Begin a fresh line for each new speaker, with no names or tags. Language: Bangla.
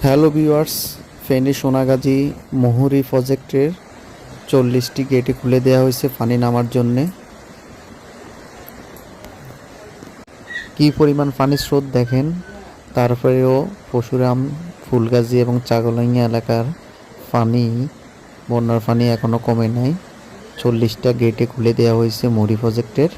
হ্যালো ভিউয়ার্স, ফেনী সোনাগাজী মুহুরী প্রজেক্টের 40টি গেটে খুলে দেওয়া হয়েছে পানি নামার জন্যে। কি পরিমাণ পানির স্রোত দেখেন। তারপরেও পরশুরাম, ফুলগাজী এবং চাগলাইয়া এলাকার পানি, বন্যার পানি এখনও কমে নাই। 40টা গেটে খুলে দেওয়া হয়েছে মুহুরী প্রজেক্টের।